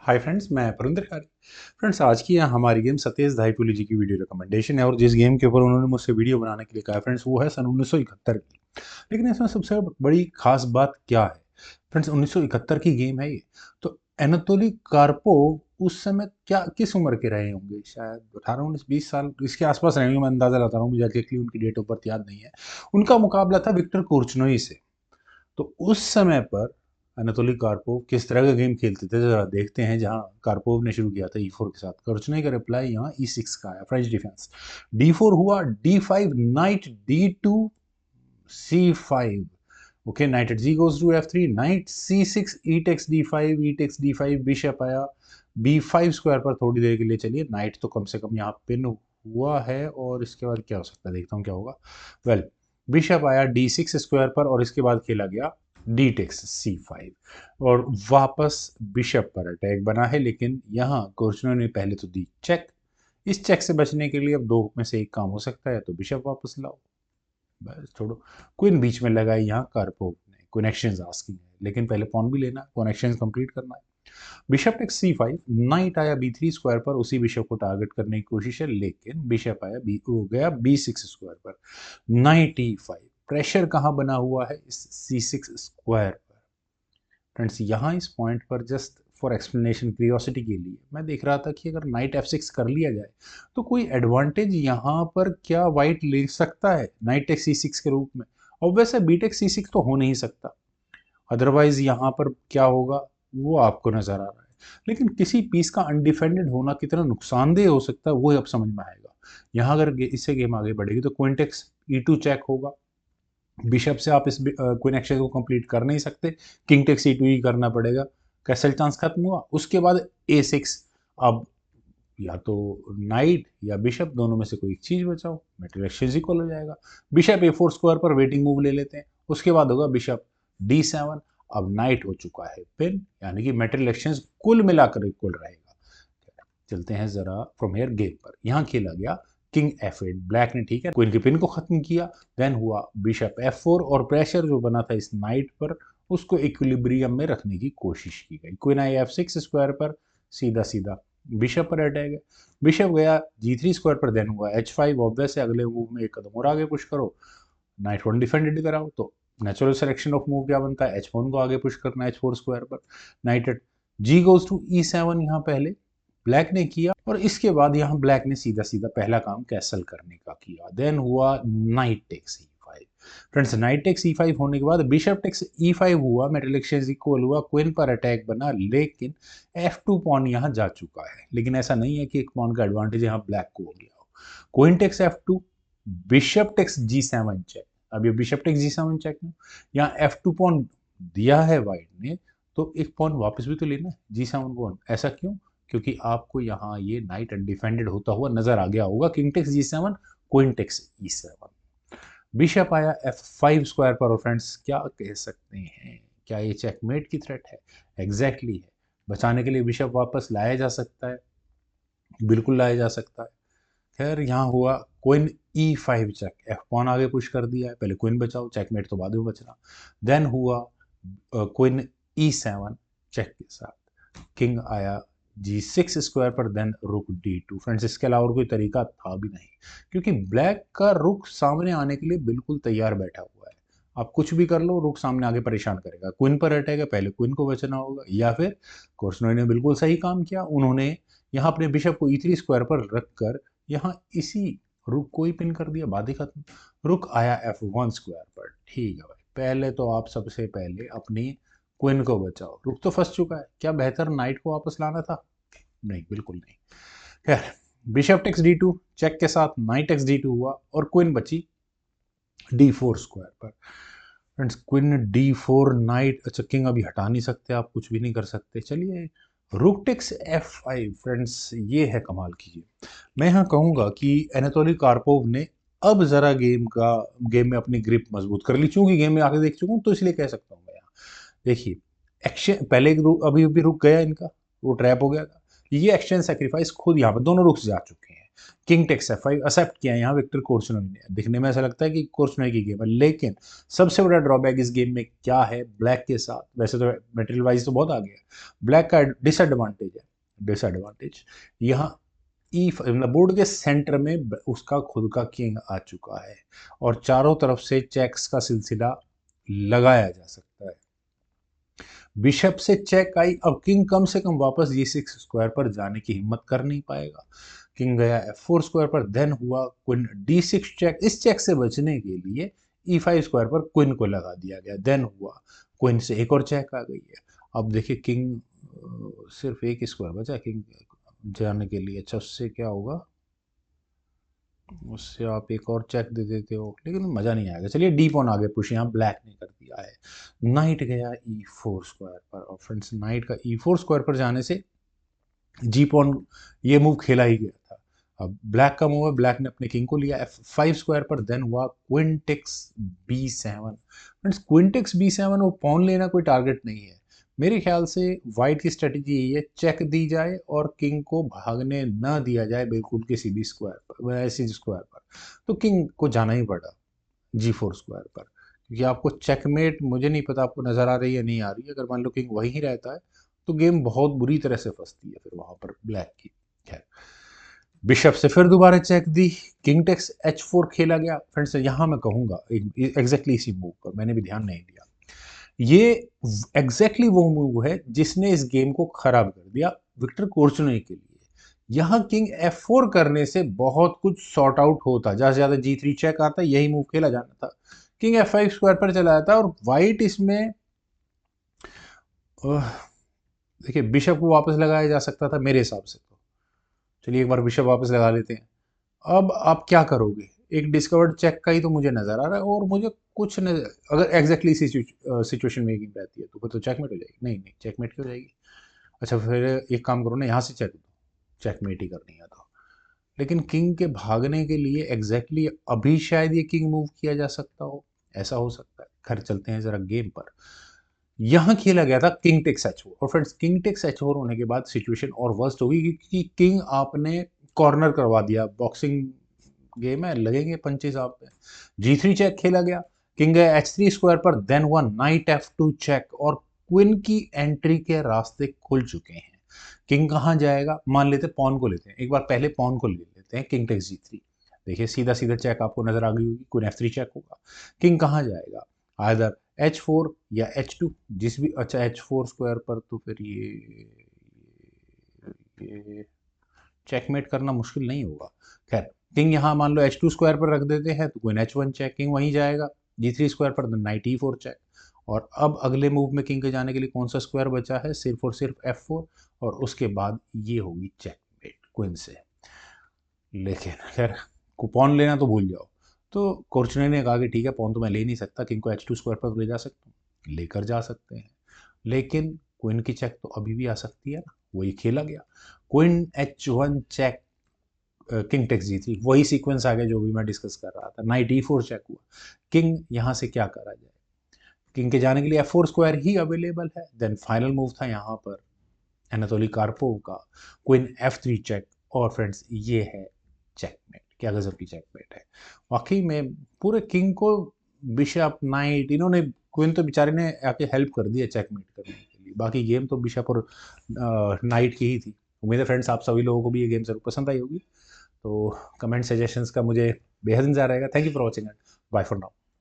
Hi friends, मैं परिंदर कारी। Friends, आज की हमारी गेम सतेज धाईपुली जी की वीडियो रिकमेंडेशन है और जिस गेम के ऊपर उन्होंने मुझसे वीडियो बनाने के लिए कहा फ्रेंड्स, वो है सन 1971 की। लेकिन इसमें सबसे बड़ी खास बात क्या है फ्रेंड्स? 1971 की गेम है ये। तो एनातोली कार्पोव उस समय क्या किस उम्र के रहे होंगे? शायद 18 19 20 साल इसके आसपास रहे होंगे, मैं अंदाजा लगा रहा हूँ, मुझे एग्जैक्टली उनकी डेट ऑफ बर्थ याद नहीं है। उनका मुकाबला था विक्टर कोर्चनोई से। तो उस समय पर अनातोली कार्पोव किस तरह का गेम खेलते थे जरा देखते हैं। जहां कार्पोव ने शुरू किया था E4 के साथ, कर्चने का रिप्लाई यहाँ E6 का आया, फ्रेंच डिफेंस। D4 हुआ, D5, knight D2, C5। Okay, knight at G goes to F3, knight C6, E takes D5, E takes D5, bishop आया B5 स्क्वायर पर। थोड़ी देर के लिए चलिए, नाइट तो कम से कम यहाँ पिन हुआ है और इसके बाद क्या हो सकता है, देखता हूँ क्या होगा। वेल, बिशप आया D6 स्क्वायर पर और इसके बाद खेला गया डी टेक्स C5 और वापस बिशप पर अटैक बना है। लेकिन यहाँ कोर्चनो ने पहले तो दी चेक। इस चेक से बचने के लिए अब दो में से एक काम हो सकता है, तो बिशप वापस लाओ, बस छोड़ो। क्वीन बीच में लगाई यहाँ कारपोव ने, कनेक्शंस आस्किंग है, लेकिन पहले पॉन भी लेना, कनेक्शंस कंप्लीट करना है। बिशप टेक्स C5, नाइट आया B3 स्क्वायर पर, उसी बिशप को टारगेट करने की कोशिश है, लेकिन बिशप आया बी हो गया B6 स्क्वायर पर। नाइट E5, प्रेशर कहाँ बना हुआ है? इस C6 स्क्वायर पर। फ्रेंड्स, यहाँ इस पॉइंट पर जस्ट फॉर एक्सप्लेनेशन, क्यूरियोसिटी के लिए मैं देख रहा था कि अगर नाइट F6 कर लिया जाए तो कोई एडवांटेज यहाँ पर क्या वाइट ले सकता है नाइट टेक C6 के रूप में? ऑब्वियस है, बी टेक C6 तो हो नहीं सकता। अदरवाइज यहाँ पर क्या होगा वो आपको नजर आ रहा है। लेकिन किसी पीस का अनडिफेंडेड होना कितना नुकसानदेह हो सकता है वो अब समझ में आएगा। यहाँ अगर इससे गेम आगे बढ़ेगी तो क्विंटेक्स E2 चेक होगा। बिशप से आप इस क्वीन एक्शन को कंप्लीट कर नहीं सकते, किंग टेक्स E2 ही करना पड़ेगा। कैसल चांस खत्म हुआ। उसके बाद A6। अब या तो नाइट या बिशप, दोनों में से कोई एक चीज बचाओ, मेटल एक्सचेंज इक्वल हो जाएगा। बिशप A4 स्क्वायर पर वेटिंग मूव ले लेते हैं। उसके बाद होगा बिशप D7। अब नाइट हो चुका है पिन, यानी कि मेटल एक्सचेंज कुल मिलाकर इक्वल रहेगा। चलते हैं जरा फ्रॉम हेयर गेम पर। यहाँ खेला गया किंग F8, ब्लैक ने ठीक है क्वीन की पिन को खत्म किया। देन हुआ बिशप F4 और प्रेशर जो बना था इस नाइट पर उसको इक्विलिब्रियम में रखने की कोशिश की गई। क्वीन आई F6 स्क्वायर पर, सीधा सीधा बिशप पर अटैक है। बिशप गया G3 स्क्वायर पर, देन हुआ H5। ऑब्वियस है, अगले मूव में एक कदम और आगे पुश करो, नाइट वन डिफेंडेड कराओ, तो नेचुरल सिलेक्शन ऑफ मूव क्या बनता है? H1 को आगे पुश करना H4 स्क्वायर पर। Knight at G goes to E7 यहाँ पहले ब्लैक ने किया और इसके बाद यहाँ ब्लैक ने सीधा सीधा पहला काम कैसल करने का किया। देन हुआ knight takes E5। Friends, knight takes E5 होने के बाद बिशप टेक्स E5 हुआ, मेटल एक्सचेंज इक्वल हुआ, क्वीन पर अटैक बना, लेकिन F2 पॉन यहाँ जा चुका है। लेकिन ऐसा नहीं है कि एक पॉन का एडवांटेज यहाँ ब्लैक को हो गया हो। Queen takes F2, bishop takes G7 check. अब ये बिशप टेक्स G7 चेक में यहाँ F2 पॉन दिया है वाइट ने, तो एक पॉन वापस भी तो लेना है, G7 पॉन। ऐसा क्यों? क्योंकि आपको यहाँ ये नाइट अनडिफेंडेड होता हुआ नजर आ गया होगा। King takes G7, queen takes E7, bishop आया F5 स्क्वायर पर। और फ्रेंड्स, क्या कह सकते हैं, क्या ये चेकमेट की थ्रेट है? एग्जैक्टली है। बचाने के लिए बिशप वापस लाया जा सकता है, बिल्कुल लाया जा सकता है। खैर, यहाँ हुआ queen E5 check, F pawn आगे पुश कर दिया है, पहले क्वीन बचाओ, चेकमेट तो बाद में बचना। देन हुआ क्वीन E7 चेक के साथ, किंग आया G6 स्क्वायर पर, देन रुक D2। फ्रेंड्स, इसके अलावा और कोई तरीका था भी नहीं, क्योंकि ब्लैक का रुक सामने आने के लिए बिल्कुल तैयार बैठा हुआ है। आप कुछ भी कर लो, रुक सामने आगे परेशान करेगा। क्वीन पर अटैक है, पहले क्वीन को बचना होगा, या फिर कोर्सनोई ने बिल्कुल सही काम किया, उन्होंने यहाँ अपने बिशप को E3 स्क्वायर पर रखकर यहाँ इसी रुक को ही पिन कर दिया, बात ही खत्म। रुक आया F1 स्क्वायर पर। ठीक है भाई, पहले तो आप सबसे पहले अपनी क्वीन को बचाओ, रुक तो फंस चुका है। क्या बेहतर नाइट को वापस लाना था? नहीं, बिल्कुल नहीं। खैर, बिशप टेक्स D2 चेक के साथ नाइट टेक्स D2 हुआ और क्वीन बची D4 स्क्वायर पर। फ्रेंड्स, क्वीन D4, नाइट, अच्छा किंग अभी हटा नहीं सकते, आप कुछ भी नहीं कर सकते। चलिए, रुक टेक्स F5। फ्रेंड्स, ये है कमाल की गेम। मैं यहाँ कहूँगा कि एनातोली कार्पोव ने अब जरा गेम में अपनी ग्रिप मजबूत कर ली, क्योंकि गेम में आके देख चुका हूँ तो इसलिए कह सकता हूँ मैं। यहाँ देखिए, एक्शन पहले एक अभी भी रुक गया इनका, वो ट्रैप हो गया था। ये एक्सचेंज सेक्रीफाइस खुद यहाँ पर दोनों रुक्स जा चुके हैं। किंग टेक्स F5 एक्सेप्ट किया यहाँ विक्टर कोर्चनोई ने। दिखने में ऐसा लगता है कि कोर्चनोई की गेम है, लेकिन सबसे बड़ा ड्रॉबैक इस गेम में क्या है ब्लैक के साथ? वैसे तो मटेरियल वाइज तो बहुत आगे है, ब्लैक का डिसएडवांटेज है डिसएडवांटेज। यहाँ ई बोर्ड के सेंटर में उसका खुद का किंग आ चुका है और चारों तरफ से चेक्स का सिलसिला लगाया जा सकता है। बिशप से चेक आई, अब किंग कम से कम वापस जी6 स्क्वायर पर जाने की हिम्मत कर नहीं पाएगा। किंग गया F4 स्क्वायर पर, देन हुआ क्वीन D6 चेक। इस चेक से बचने के लिए E5 स्क्वायर पर क्वीन को लगा दिया गया, देन हुआ क्वीन से एक और चेक आ गई है। अब देखिए किंग सिर्फ एक स्क्वायर बचा किंग जाने के लिए। अच्छा उससे क्या होगा, उससे आप एक और चेक दे देते हो लेकिन मज़ा नहीं आएगा। चलिए डी पॉन आगे पुश, यहाँ ब्लैक ने कर दिया है। नाइट गया E4 स्क्वायर पर, और फ्रेंड्स नाइट का E4 स्क्वायर पर जाने से जी पॉन ये मूव खेला ही गया था। अब ब्लैक का मूव है, ब्लैक ने अपने किंग को लिया F5 स्क्वायर पर, देन हुआ queen takes B7। Friends queen takes B7 वो पॉन लेना कोई टारगेट नहीं है। मेरे ख्याल से वाइट की स्ट्रेटेजी यही है, चेक दी जाए और किंग को भागने न दिया जाए बिल्कुल किसी भी स्क्वायर पर, ऐसी स्क्वायर पर। तो किंग को जाना ही पड़ा G4 स्क्वायर पर, क्योंकि आपको चेकमेट, मुझे नहीं पता आपको नजर आ रही है नहीं आ रही है, अगर मान लो किंग वहीं रहता है तो गेम बहुत बुरी तरह से फंसती है फिर वहां पर ब्लैक की। खैर बिशप से फिर दोबारा चेक दी, किंग टेक्स H4 खेला गया। फ्रेंड्स यहाँ मैं कहूंगा एग्जैक्टली इसी मूव पर मैंने भी ध्यान नहीं दिया, ये एग्जैक्टली वो मूव है जिसने इस गेम को खराब कर दिया विक्टर कोर्चने के लिए। यहाँ किंग F4 करने से बहुत कुछ सॉर्ट आउट होता, ज्यादा से ज्यादा G3 चेक आता, यही मूव खेला जाना था। किंग F5 स्क्वायर पर चला जाता और व्हाइट इसमें देखिए बिशप को वापस लगाया जा सकता था मेरे हिसाब से। तो चलिए एक बार बिशप वापस लगा लेते हैं। अब आप क्या करोगे, एक डिस्कवर्ड चेक का ही तो मुझे नजर आ रहा है, और मुझे कुछ न, अगर एग्जैक्टली सिचुएशन मेकिंग रहती है तो फिर तो चेकमेट हो जाएगी। नहीं नहीं, चेकमेट क्यों हो जाएगी। अच्छा फिर एक काम करो ना, यहाँ से चेक दो, चेकमेट ही करनी है तो। लेकिन किंग के भागने के लिए एग्जैक्टली अभी शायद ये किंग मूव किया जा सकता हो, ऐसा हो सकता है। खैर चलते हैं जरा गेम पर। यहाँ खेला गया था किंग टेक्स H4, और फ्रेंड्स किंग टेक्स H4 होने के बाद सिचुएशन और वर्स्ट होगी, क्योंकि किंग आपने कॉर्नर करवा दिया। बॉक्सिंग गेम है, लगेंगे पंचेस आप पे। G3 चेक खेला गया, किंग गया H3 स्क्वायर पर, देन हुआ नाइट F2 चेक, और क्वीन की एंट्री के रास्ते खुल चुके हैं। किंग कहाँ जाएगा, मान लेते पॉन को लेते हैं, एक बार पहले पॉन को ले लेते हैं, किंग टेक्स G3। देखिए सीधा सीधा चेक आपको नजर आ गई होगी, क्वीन F3 चेक होगा। किंग कहाँ जाएगा, आइदर H4 या H2, जिस भी, अच्छा H4 स्क्वायर पर तो फिर ये चेकमेट करना मुश्किल नहीं होगा। खैर किंग यहाँ मान लो H2 स्क्वायर पर रख देते हैं तो क्वीन H1 चेक, किंग वहीं जाएगा। G3 स्क्वायर पर नाइट E4 चेक। और अब अगले मूव में किंग के जाने के लिए कौन सा स्क्वायर बचा है, सिर्फ और सिर्फ F4, और उसके बाद ये होगी चेकमेट क्वीन से। लेकिन खैर पॉन लेना तो भूल जाओ। तो कोर्चने ने कहा कि ठीक है पॉन तो मैं ले नहीं सकता, किंग को H2 स्क्वायर पर तो ले जा सकता हूँ, लेकर जा सकते हैं, लेकिन क्वीन की चेक तो अभी भी आ सकती है ना, वही खेला गया। Queen H1 check, king takes G3, वही सीक्वेंस आ गया जो भी मैं डिस्कस कर रहा था। नाइट E4 चेक हुआ, किंग यहाँ से क्या करा जाए, किंग के जाने के लिए F4 स्क्वायर ही अवेलेबल है। देन फाइनल मूव था यहाँ पर एनाटोली कार्पोव का, क्वीन F3 चेक, और फ्रेंड्स ये है चेकमेट। क्या गजब की चेकमेट है वाकई में। पूरे किंग को बिशप नाइट, इन्होंने क्वीन तो बेचारे ने आके हेल्प कर दिया चेकमेट करने के लिए, बाकी गेम तो बिशप और नाइट की ही थी। उम्मीद है फ्रेंड्स आप सभी लोगों को भी ये गेम जरूर पसंद आई होगी। तो कमेंट सजेशंस का मुझे बेहद इंतजार रहेगा। Thank you for watching and bye for now.